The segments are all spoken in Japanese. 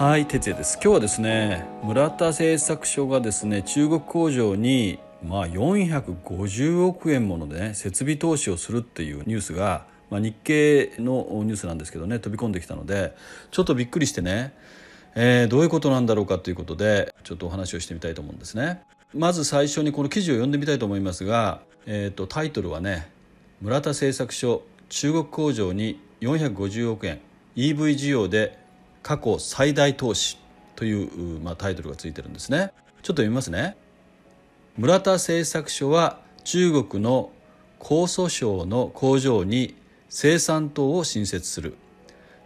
はい、哲也です。今日はですね、村田製作所がですね、中国工場に450億円ものでね、設備投資をするっていうニュースが、日経のニュースなんですけどね、飛び込んできたので、ちょっとびっくりしてね、どういうことなんだろうかということで、ちょっとお話をしてみたいと思うんですね。まず最初にこの記事を読んでみたいと思いますが、タイトルはね、村田製作所中国工場に450億円 EV 需要で過去最大投資という、タイトルがついてるんですね。ちょっと読みますね。村田製作所は中国の江蘇省の工場に生産棟を新設する。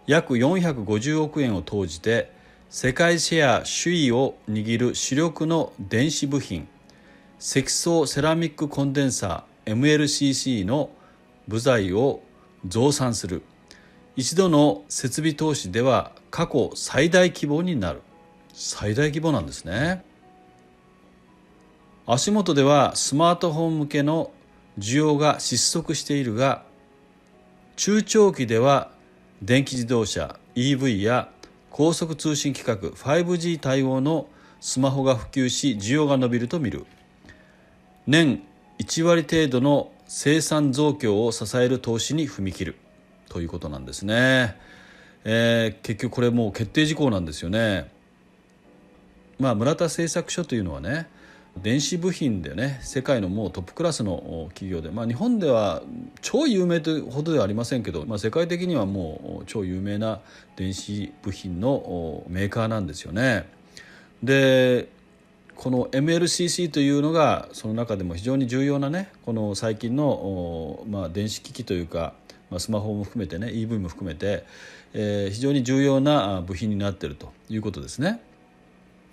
約450億円を投じて世界シェア首位を握る主力の電子部品、積層セラミックコンデンサー MLCC の部材を増産する。一度の設備投資では過去最大規模になる。最大規模なんですね。足元ではスマートフォン向けの需要が失速しているが、中長期では電気自動車 EV や高速通信規格 5G 対応のスマホが普及し需要が伸びると見る。年1割程度の生産増強を支える投資に踏み切るということなんですね。結局これもう決定事項なんですよね。村田製作所というのはね、電子部品でね、世界のもうトップクラスの企業で、日本では超有名というほどではありませんけど、世界的にはもう超有名な電子部品のメーカーなんですよね。で、この MLCC というのがその中でも非常に重要なね、この最近の、電子機器というか、スマホも含めてね、 EV も含めて、非常に重要な部品になっているということですね。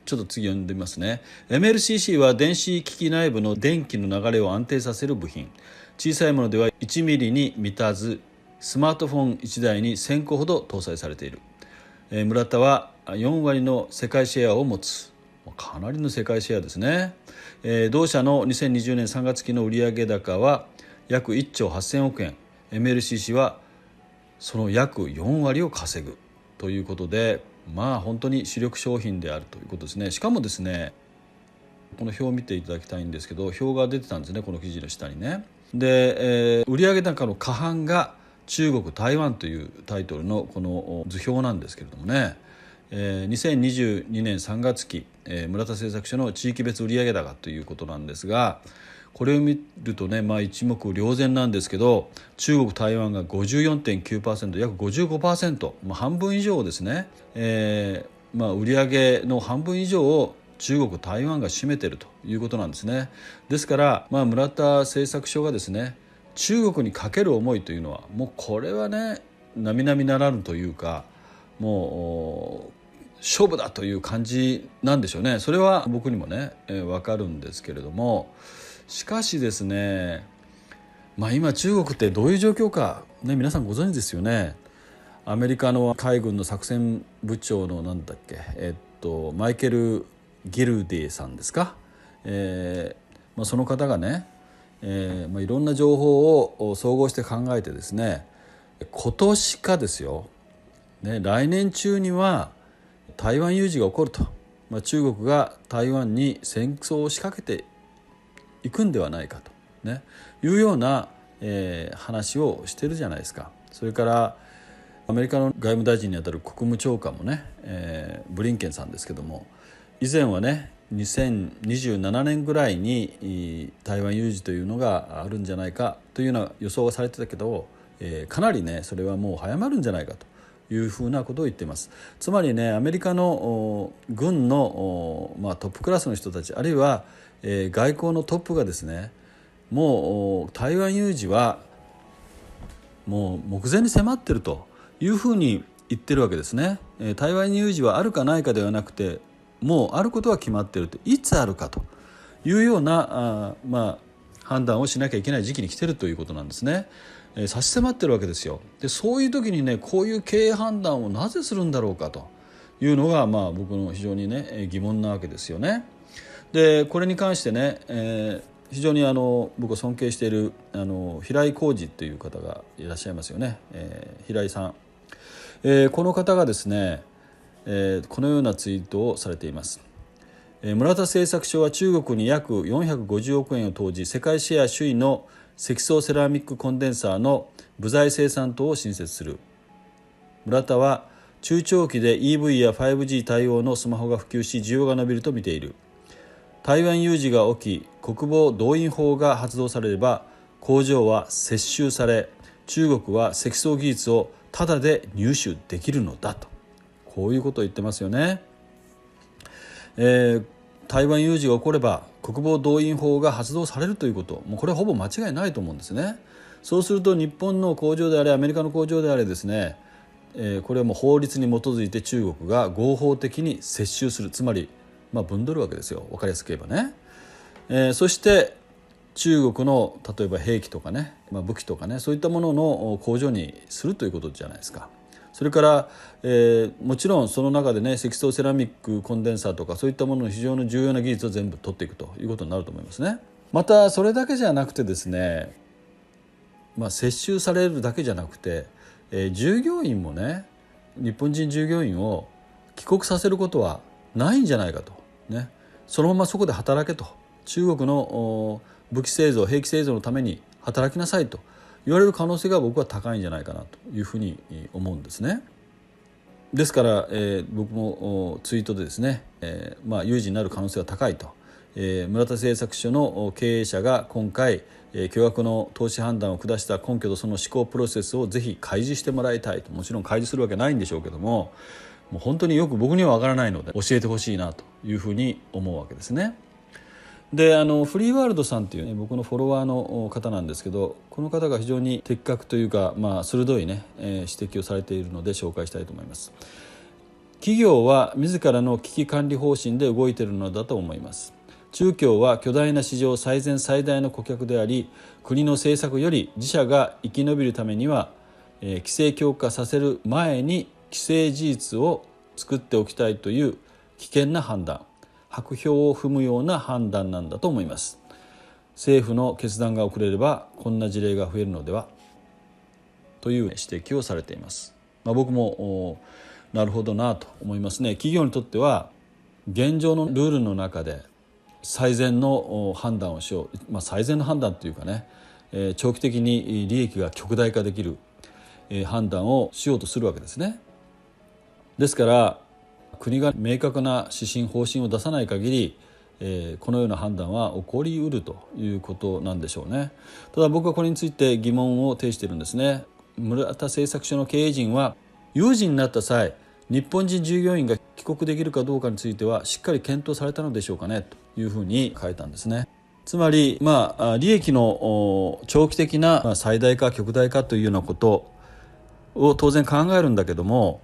ちょっと次読んでみますね。 MLCC は電子機器内部の電気の流れを安定させる部品。小さいものでは1ミリに満たず、スマートフォン1台に1000個ほど搭載されている。村田は4割の世界シェアを持つ。かなりの世界シェアですね。同社の2020年3月期の売上高は約1兆8000億円。 MLCC はその約4割を稼ぐということで、本当に主力商品であるということですね。しかもですね、この表を見ていただきたいんですけど、表が出てたんですね、この記事の下にね。で、売上高の過半が中国台湾というタイトルのこの図表なんですけれどもね、2022年3月期、村田製作所の地域別売上高ということなんですが、これを見るとね、一目瞭然なんですけど、中国台湾が 54.9%、 約 55%、半分以上ですね。売上の半分以上を中国台湾が占めているということなんですね。ですから、村田製作所がですね、中国にかける思いというのはもうこれはね、並々ならぬというか、もう勝負だという感じなんでしょうね。それは僕にもね、分かるんですけれども、しかしですね、今中国ってどういう状況か、皆さんご存知ですよね。アメリカの海軍の作戦部長のマイケル・ギルディさんですか。その方がね、いろんな情報を総合して考えてですね、今年かですよ、来年中には台湾有事が起こると、中国が台湾に戦争を仕掛けていくんではないかと、いうような、話をしてるじゃないですか。それからアメリカの外務大臣にあたる国務長官もね、ブリンケンさんですけども、以前はね、2027年ぐらいに台湾有事というのがあるんじゃないかというような予想がされてたけど、かなりね、それはもう早まるんじゃないかというふうなことを言っています。つまりね、アメリカの軍のトップクラスの人たち、あるいは外交のトップがですね、もう台湾有事はもう目前に迫っているというふうに言ってるわけですね。台湾有事はあるかないかではなくて、もうあることは決まっていると、いつあるかというような判断をしなきゃいけない時期に来ているということなんですね。差し迫っているわけですよ。で、そういう時にね、こういう経営判断をなぜするんだろうかというのが、僕の非常にね、疑問なわけですよね。で、これに関してね、非常に僕が尊敬している平井浩二という方がいらっしゃいますよね。平井さん、この方がですね、このようなツイートをされています。村田製作所は中国に約450億円を投じ、世界シェア首位の積層セラミックコンデンサーの部材生産棟を新設する。村田は中長期で EV や 5G 対応のスマホが普及し需要が伸びると見ている。台湾有事が起き、国防動員法が発動されれば工場は接収され、中国は積層技術をタダで入手できるのだと、こういうことを言ってますよね。台湾有事が起これば国防動員法が発動されるということ、もうこれはほぼ間違いないと思うんですね。そうすると日本の工場であれアメリカの工場であれですね、これはもう法律に基づいて中国が合法的に接収する、つまり分取るわけですよ、分かりやすく言えばね。そして中国の例えば兵器とかね、武器とかね、そういったものの工場にするということじゃないですか。それから、もちろんその中でね、積層セラミックコンデンサーとかそういったものの非常に重要な技術を全部取っていくということになると思いますね。またそれだけじゃなくてですね、接収されるだけじゃなくて、従業員もね、日本人従業員を帰国させることはないんじゃないかと、ね、そのままそこで働けと、中国の武器製造兵器製造のために働きなさいと言われる可能性が僕は高いんじゃないかなというふうに思うんですね。ですから、僕もツイートでですね、有事になる可能性が高いと、村田製作所の経営者が今回、巨額の投資判断を下した根拠とその思考プロセスをぜひ開示してもらいたいと。もちろん開示するわけないんでしょうけども、もう本当によく僕には分からないので教えてほしいなというふうに思うわけですね。でフリーワールドさんっていう、僕のフォロワーの方なんですけど、この方が非常に的確というか、鋭いね、指摘をされているので紹介したいと思います。企業は自らの危機管理方針で動いているのだと思います。中共は巨大な市場最前最大の顧客であり、国の政策より自社が生き延びるためには、規制強化させる前に既成事実を作っておきたいという危険な判断、白票を踏むような判断なんだと思います。政府の決断が遅れればこんな事例が増えるのではという指摘をされています。僕もなるほどなと思いますね。企業にとっては現状のルールの中で最善の判断をしよう、最善の判断というかね、長期的に利益が極大化できる判断をしようとするわけですね。ですから国が明確な指針方針を出さない限り、このような判断は起こりうるということなんでしょうね。ただ僕はこれについて疑問を呈しているんですね。村田製作所の経営陣は有事になった際、日本人従業員が帰国できるかどうかについてはしっかり検討されたのでしょうかねというふうに書いたんですね。つまり、利益の長期的な最大化極大化というようなことを当然考えるんだけども、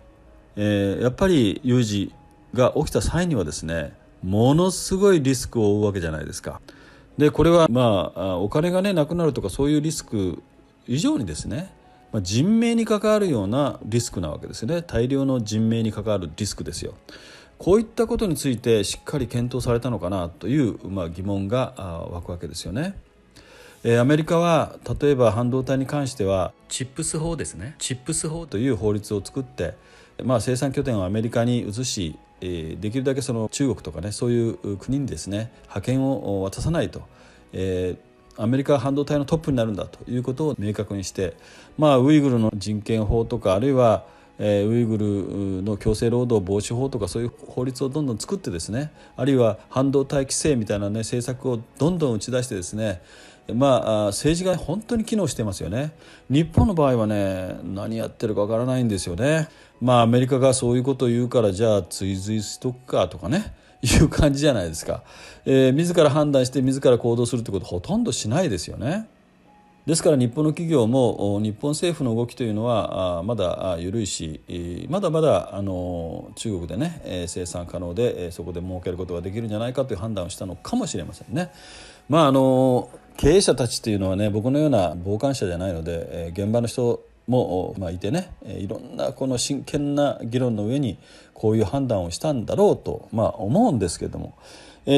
やっぱり有事が起きた際にはですね、ものすごいリスクを負うわけじゃないですか。でこれはお金がねなくなるとかそういうリスク以上にですね、人命に関わるようなリスクなわけですね。大量の人命に関わるリスクですよ。こういったことについてしっかり検討されたのかなという、疑問が湧くわけですよね。アメリカは例えば半導体に関してはチップス法ですね、チップス法という法律を作って、生産拠点をアメリカに移し、できるだけその中国とかね、そういう国にですね覇権を渡さないと、アメリカは半導体のトップになるんだということを明確にして、ウイグルの人権法とか、あるいはウイグルの強制労働防止法とか、そういう法律をどんどん作ってですね、あるいは半導体規制みたいなね政策をどんどん打ち出してですね、政治が本当に機能してますよね。日本の場合はね、何やってるかわからないんですよね。アメリカがそういうことを言うからじゃあ追随しとくかとかね、いう感じじゃないですか。自ら判断して自ら行動するってことほとんどしないですよね。ですから日本の企業も日本政府の動きというのはまだ緩いし、まだまだ中国でね生産可能でそこで儲けることができるんじゃないかという判断をしたのかもしれませんね。経営者たちというのはね、僕のような傍観者じゃないので、現場の人もいてね、いろんなこの真剣な議論の上にこういう判断をしたんだろうと思うんですけれども、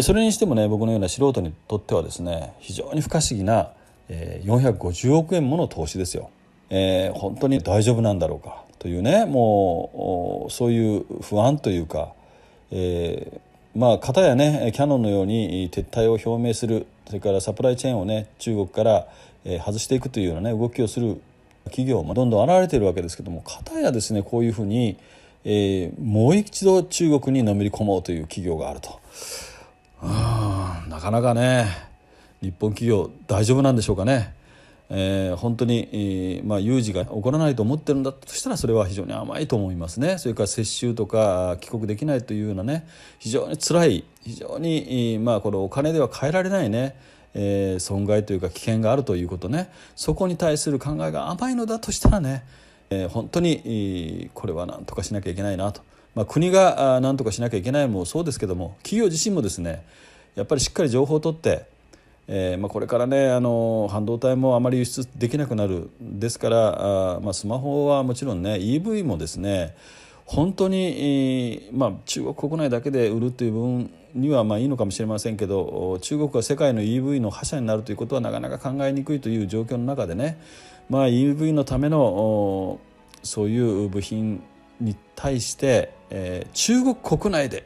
それにしてもね、僕のような素人にとってはですね、非常に不可思議な450億円もの投資ですよ。本当に大丈夫なんだろうかというね、もうそういう不安というか、片やねキヤノンのように撤退を表明する、それからサプライチェーンをね中国から外していくというようなね動きをする企業もどんどん現れているわけですけども、片やですねこういうふうに、もう一度中国にのめり込もうという企業があると。なかなかね日本企業大丈夫なんでしょうかね。本当に、有事が起こらないと思ってるんだとしたらそれは非常に甘いと思いますね。それから接収とか帰国できないというようなね非常に辛い、非常に、これお金では変えられないね、損害というか危険があるということね、そこに対する考えが甘いのだとしたらね、本当にこれは何とかしなきゃいけないなと、国が何とかしなきゃいけないもそうですけども、企業自身もですねやっぱりしっかり情報を取って、これからね半導体もあまり輸出できなくなるですから、スマホはもちろんね EV もですね本当に、中国国内だけで売るという分にはいいのかもしれませんけど、中国が世界の EV の覇者になるということはなかなか考えにくいという状況の中でね、EV のためのそういう部品に対して、中国国内で、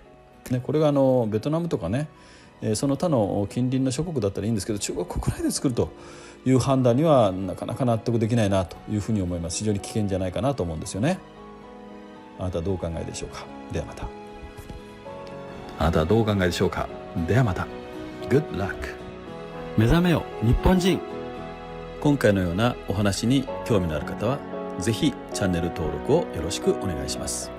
これがベトナムとかねその他の近隣の諸国だったらいいんですけど、中国国内で作るという判断にはなかなか納得できないなというふうに思います。非常に危険じゃないかなと思うんですよね。あなたはどうお考えでしょうか。ではまた。あなたはどうお考えでしょうか。ではまた。 Good luck。 目覚めよ日本人。今回のようなお話に興味のある方はぜひチャンネル登録をよろしくお願いします。